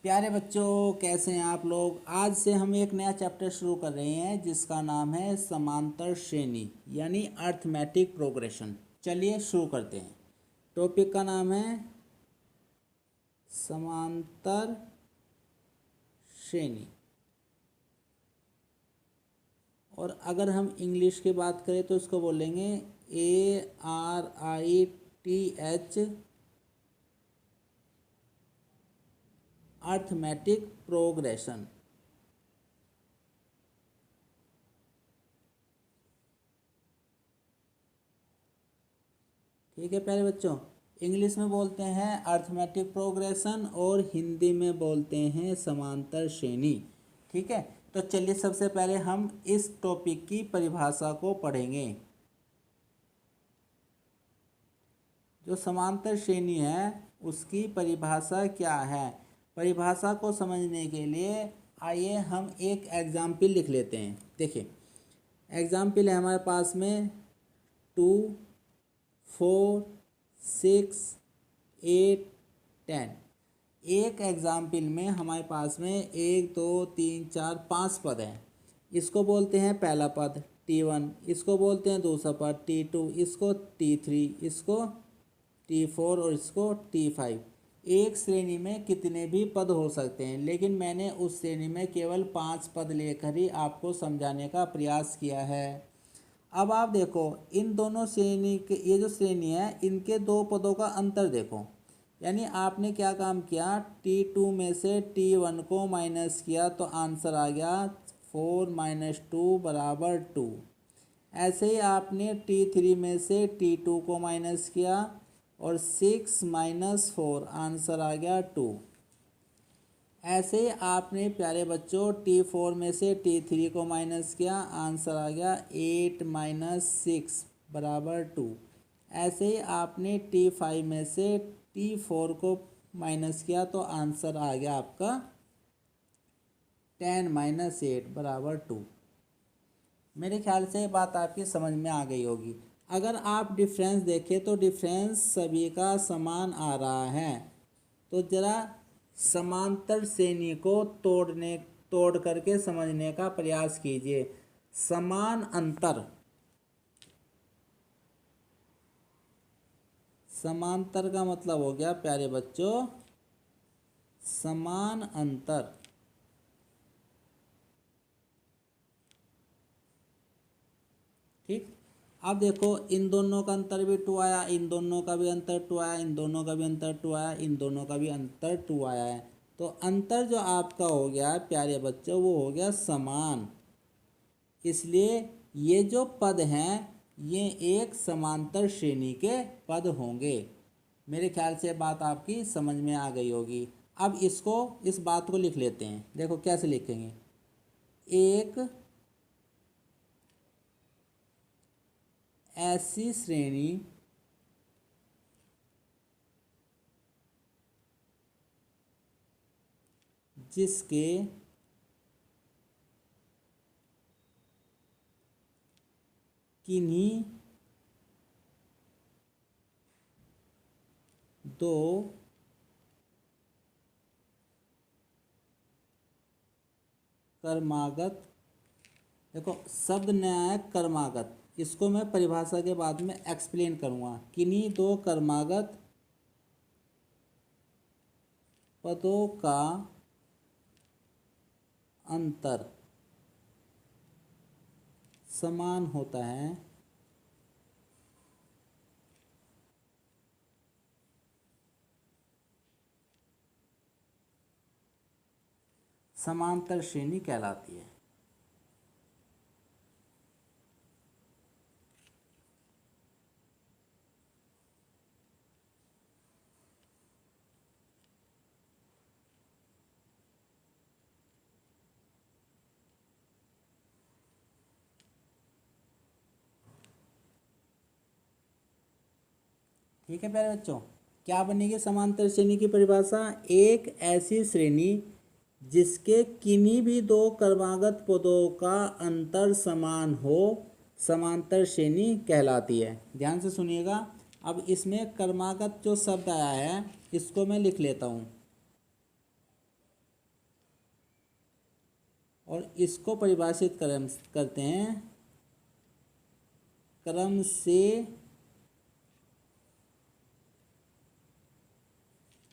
प्यारे बच्चों, कैसे हैं आप लोग। आज से हम एक नया चैप्टर शुरू कर रहे हैं जिसका नाम है समांतर श्रेणी यानी अर्थमेटिक प्रोग्रेशन। चलिए शुरू करते हैं। टॉपिक का नाम है समांतर श्रेणी। और अगर हम इंग्लिश की बात करें तो इसको बोलेंगे ARITH अर्थमेटिक प्रोग्रेशन। ठीक है प्यारे बच्चों, इंग्लिश में बोलते हैं अर्थमेटिक प्रोग्रेशन और हिंदी में बोलते हैं समांतर श्रेणी। ठीक है, तो चलिए सबसे पहले हम इस टॉपिक की परिभाषा को पढ़ेंगे। जो समांतर श्रेणी है उसकी परिभाषा क्या है। परिभाषा को समझने के लिए आइए हम एक एग्जाम्पल लिख लेते हैं। देखिए, एग्जाम्पल है हमारे पास में 2, 4, 6, 8, 10। एक एग्जाम्पल में हमारे पास में 1, 2, 3, 4, 5 पद हैं। इसको बोलते हैं पहला पद T1, इसको बोलते हैं दूसरा पद T2, इसको T3, इसको T4 और इसको T5। एक श्रेणी में कितने भी पद हो सकते हैं, लेकिन मैंने उस श्रेणी में केवल 5 पद लेकर ही आपको समझाने का प्रयास किया है। अब आप देखो, इन दोनों श्रेणी के ये जो श्रेणी है इनके दो पदों का अंतर देखो। यानी आपने क्या काम किया, T2 में से T1 को माइनस किया तो आंसर आ गया 4 - 2 = 2। ऐसे ही आपने T3 में से T2 को माइनस किया और 6 - 4 आंसर आ गया 2। ऐसे ही आपने प्यारे बच्चों T4 में से T3 को माइनस किया, आंसर आ गया 8 - 6 = 2। ऐसे ही आपने T5 में से T4 को माइनस किया तो आंसर आ गया आपका 10 - 8 = 2। मेरे ख्याल से बात आपकी समझ में आ गई होगी। अगर आप डिफरेंस देखें तो डिफरेंस सभी का समान आ रहा है। तो ज़रा समांतर श्रेणी को तोड़ करके समझने का प्रयास कीजिए। समान अंतर, समांतर का मतलब हो गया प्यारे बच्चों समान अंतर। ठीक, अब देखो इन दोनों का अंतर भी 2 आया, इन दोनों का भी अंतर 2 आया, इन दोनों का भी अंतर 2 आया, इन दोनों का भी अंतर 2 आया है। तो अंतर जो आपका हो गया प्यारे बच्चों वो हो गया समान। इसलिए ये जो पद हैं ये एक समांतर श्रेणी के पद होंगे। मेरे ख्याल से बात आपकी समझ में आ गई होगी। अब इस बात को लिख लेते हैं। देखो कैसे लिखेंगे, एक ऐसी श्रेणी जिसके किन्हीं दो कर्मागत, देखो शब्द नया है कर्मागत, इसको मैं परिभाषा के बाद में एक्सप्लेन करूँगा। किन्हीं दो कर्मागत पदों का अंतर समान होता है समांतर श्रेणी कहलाती है। ठीक है प्यारे बच्चों, क्या बनेगी समांतर श्रेणी की परिभाषा, एक ऐसी श्रेणी जिसके किन्हीं भी दो क्रमागत पदों का अंतर समान हो समांतर श्रेणी कहलाती है। ध्यान से सुनिएगा। अब इसमें क्रमागत जो शब्द आया है इसको मैं लिख लेता हूँ। और इसको परिभाषित करते हैं क्रम से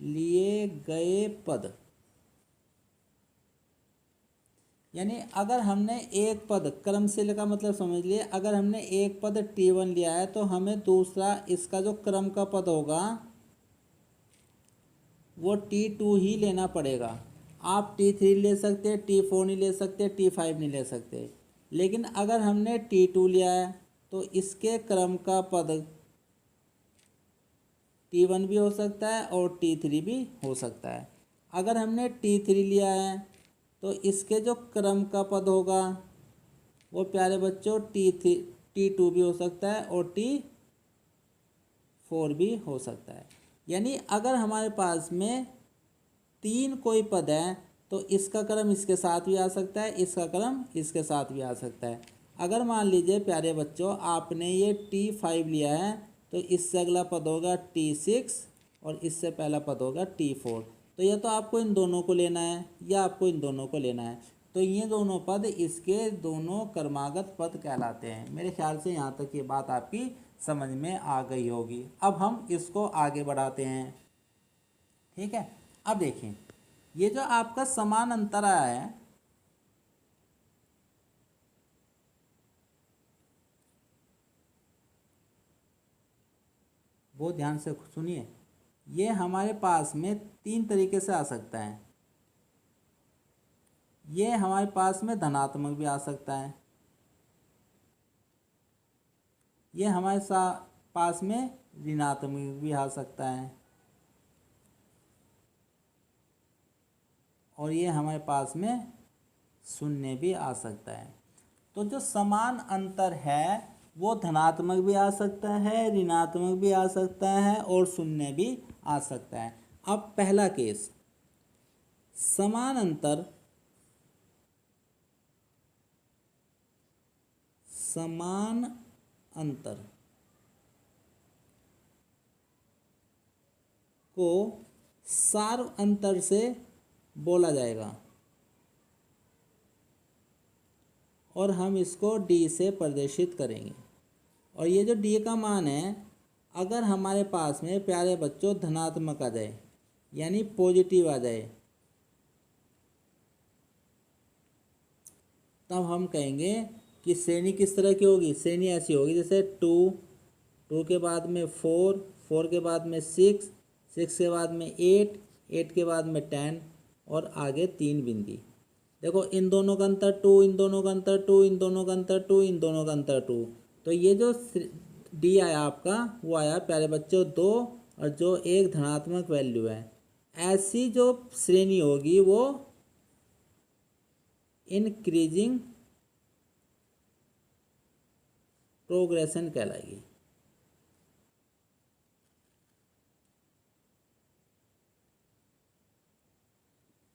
लिए गए पद। यानी अगर हमने एक पद, क्रम से का मतलब समझ लिए, अगर हमने एक पद T1 लिया है तो हमें दूसरा इसका जो क्रम का पद होगा वो T2 ही लेना पड़ेगा। आप T3 ले सकते, T4 नहीं ले सकते, T5 नहीं ले सकते। लेकिन अगर हमने T2 लिया है तो इसके क्रम का पद T1 भी हो सकता है और T3 भी हो सकता है। अगर हमने T3 लिया है तो इसके जो क्रम का पद होगा वो प्यारे बच्चों T2 भी हो सकता है और T4 भी हो सकता है। यानी अगर हमारे पास में 3 कोई पद है तो इसका क्रम इसके साथ भी आ सकता है, इसका क्रम इसके साथ भी आ सकता है। अगर मान लीजिए प्यारे बच्चों आपने ये T5 लिया है तो इससे अगला पद होगा T6 और इससे पहला पद होगा T4। तो या तो आपको इन दोनों को लेना है या आपको इन दोनों को लेना है। तो ये दोनों पद इसके दोनों क्रमागत पद कहलाते हैं। मेरे ख्याल से यहाँ तक ये बात आपकी समझ में आ गई होगी। अब हम इसको आगे बढ़ाते हैं। ठीक है, अब देखें ये जो आपका समान अंतर आया है, वो ध्यान से सुनिए। ये हमारे पास में 3 तरीके से आ सकता है। ये हमारे पास में धनात्मक भी आ सकता है, ये हमारे पास में ऋणात्मक भी आ सकता है, और ये हमारे पास में शून्य भी आ सकता है। तो जो समान अंतर है वो धनात्मक भी आ सकता है, ऋणात्मक भी आ सकता है और शून्य भी आ सकता है। अब पहला केस, समान अंतर को सार्व अंतर से बोला जाएगा और हम इसको D से प्रदर्शित करेंगे। और ये जो D का मान है, अगर हमारे पास में प्यारे बच्चों धनात्मक आ जाए यानी पॉजिटिव आ जाए, तब हम कहेंगे कि श्रेणी किस तरह की होगी। श्रेणी ऐसी होगी जैसे 2 के बाद में 4 के बाद में 6 के बाद में 8 के बाद में 10 और आगे 3 बिंदी। देखो इन दोनों का अंतर 2, इन दोनों का अंतर 2, इन दोनों का अंतर 2, इन दोनों का अंतर 2। तो ये जो D आया आपका वो आया प्यारे बच्चों 2, और जो एक धनात्मक वैल्यू है। ऐसी जो श्रेणी होगी वो इंक्रीजिंग प्रोग्रेशन कहलाएगी।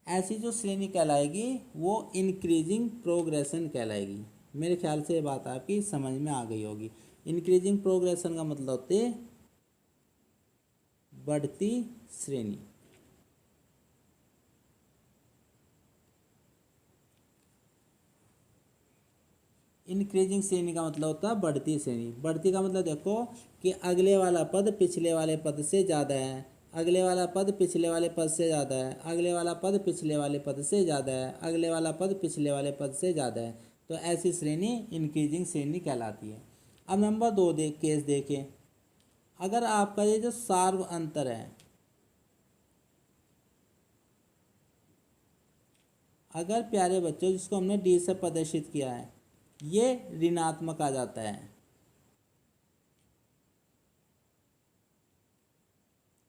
ऐसी जो श्रेणी कहलाएगी वो इंक्रीजिंग प्रोग्रेशन कहलाएगी। मेरे ख्याल से ये बात आपकी समझ में आ गई होगी। इंक्रीजिंग प्रोग्रेशन का मतलब होते बढ़ती श्रेणी। इंक्रीजिंग श्रेणी का मतलब होता है बढ़ती श्रेणी। बढ़ती का मतलब देखो कि अगले वाला पद पिछले वाले पद से ज़्यादा है, अगले वाला पद पिछले वाले पद से ज़्यादा है, अगले वाला पद पिछले वाले पद से ज़्यादा है, अगले वाला पद पिछले वाले पद से ज़्यादा है। तो ऐसी श्रेणी इंक्रीजिंग श्रेणी कहलाती है। अब नंबर 2 केस देखें। अगर आपका ये जो सार्व अंतर है, अगर प्यारे बच्चों जिसको हमने D से प्रदर्शित किया है ये ऋणात्मक आ जाता है,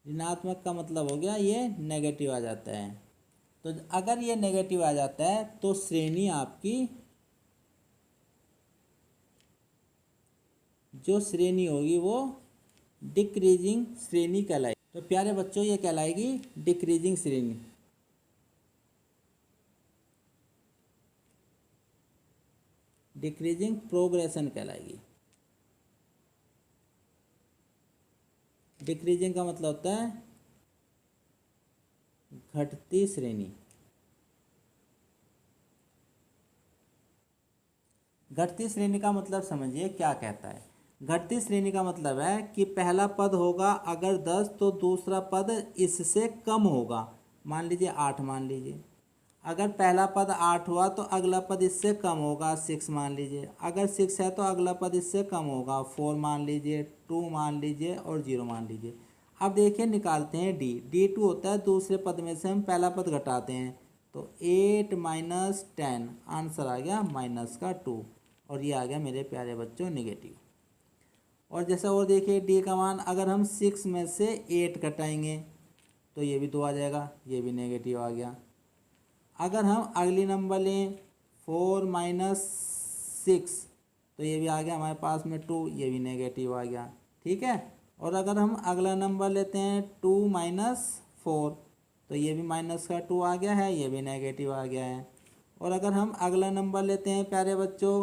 ऋणात्मक का मतलब हो गया ये नेगेटिव आ जाता है। तो अगर ये नेगेटिव आ जाता है तो श्रेणी आपकी जो श्रेणी होगी वो डिक्रीजिंग श्रेणी कहलाएगी। तो प्यारे बच्चों ये कहलाएगी डिक्रीजिंग श्रेणी। डिक्रीजिंग प्रोग्रेशन कहलाएगी। डिक्रीजिंग का मतलब होता है घटती श्रेणी। घटती श्रेणी का मतलब समझिए क्या कहता है। घटती श्रेणी का मतलब है कि पहला पद होगा अगर 10 तो दूसरा पद इससे कम होगा। मान लीजिए 8 मान लीजिए, अगर पहला पद 8 हुआ तो अगला पद इससे कम होगा 6 मान लीजिए, अगर 6 है तो अगला पद इससे कम होगा 4 मान लीजिए, 2 मान लीजिए और 0 मान लीजिए। अब देखिए निकालते हैं D2 होता है दूसरे पद में से हम पहला पद घटाते हैं, तो 8 माइनस 10 आंसर आ गया -2 और ये आ गया मेरे प्यारे बच्चों नेगेटिव। और जैसा और देखिए D का मान अगर हम 6 में से 8 घटाएंगे तो ये भी 2 आ जाएगा, ये भी नेगेटिव आ गया। अगर हम अगली नंबर लें 4 माइनस 6 तो ये भी आ गया हमारे पास में 2, ये भी नेगेटिव आ गया, ठीक है। और अगर हम अगला नंबर लेते हैं 2 माइनस 4 तो ये भी -2 आ गया है, ये भी नेगेटिव आ गया है। और अगर हम अगला नंबर लेते हैं प्यारे बच्चों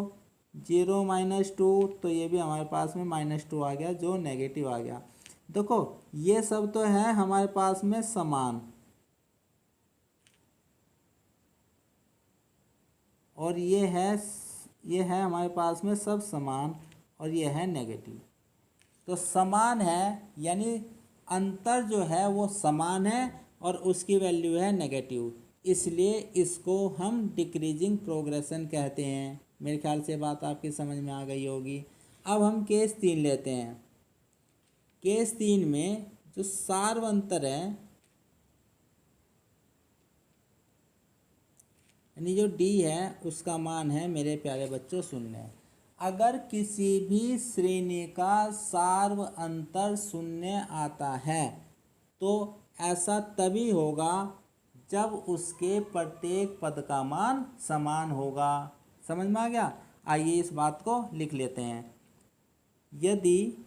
0 माइनस 2 तो ये भी हमारे पास में -2 आ गया जो नेगेटिव आ गया। देखो ये सब तो है हमारे पास में समान, और ये है हमारे पास में सब समान, और ये है नेगेटिव। तो समान है यानी अंतर जो है वो समान है और उसकी वैल्यू है नेगेटिव, इसलिए इसको हम डिक्रीजिंग प्रोग्रेशन कहते हैं। मेरे ख्याल से बात आपकी समझ में आ गई होगी। अब हम केस 3 लेते हैं। केस 3 में जो सार्व अंतर है यानी जो D है उसका मान है मेरे प्यारे बच्चों 0। अगर किसी भी श्रेणी का सार्व अंतर 0 आता है तो ऐसा तभी होगा जब उसके प्रत्येक पद का मान समान होगा। समझ में आ गया? आइए इस बात को लिख लेते हैं। यदि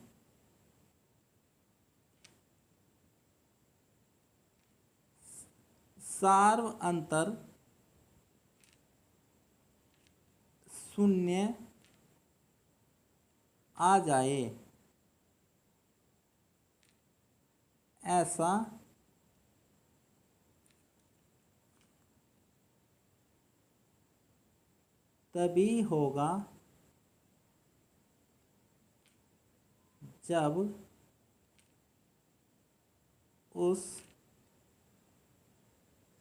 सार्व अंतर 0 आ जाए, ऐसा तभी होगा जब उस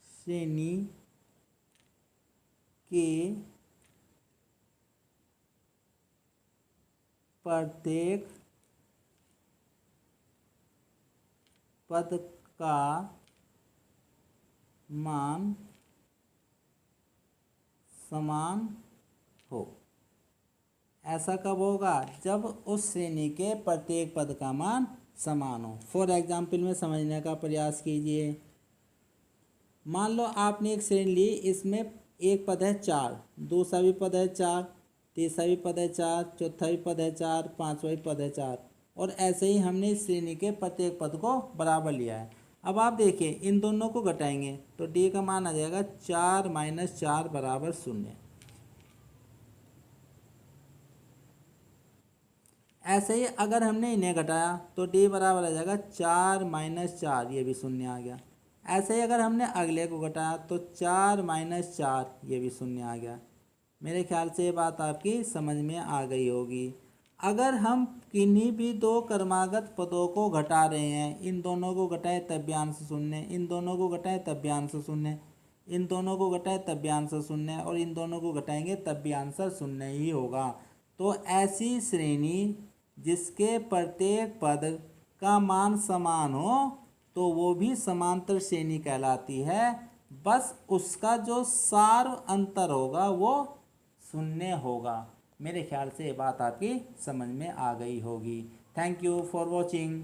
श्रेणी के प्रत्येक पद का मान समान हो। ऐसा कब होगा? जब उस श्रेणी के प्रत्येक पद का मान समान हो। फॉर एग्जाम्पल में समझने का प्रयास कीजिए। मान लो आपने एक श्रेणी ली, इसमें एक पद है 4, दूसरा भी पद है 4, तीसरा भी पद है 4, चौथा भी पद है 4, पांचवा भी पद है 4, और ऐसे ही हमने इस श्रेणी के प्रत्येक पद को बराबर लिया है। अब आप देखिए इन दोनों को घटाएंगे तो D का मान आ जाएगा 4 माइनस 4 बराबर 0। ऐसे ही अगर हमने इन्हें घटाया तो D बराबर आ जाएगा 4 माइनस 4, ये भी 0 आ गया। ऐसे ही अगर हमने अगले को घटाया तो 4 माइनस 4, ये भी 0 आ गया। मेरे ख्याल से ये बात आपकी समझ में आ गई होगी। अगर हम किन्हीं भी दो क्रमागत पदों को घटा रहे हैं, इन दोनों को घटाए तब भी आंसर 0, इन दोनों को घटाए तब भी आंसर 0, इन दोनों को घटाए तब भी आंसर 0, और इन दोनों को घटाएंगे तब भी आंसर 0 ही होगा। तो ऐसी श्रेणी जिसके प्रत्येक पद का मान समान हो तो वो भी समांतर श्रेणी कहलाती है। बस उसका जो सार्व अंतर होगा वो 0 होगा। मेरे ख्याल से ये बात आपकी समझ में आ गई होगी। Thank you for watching.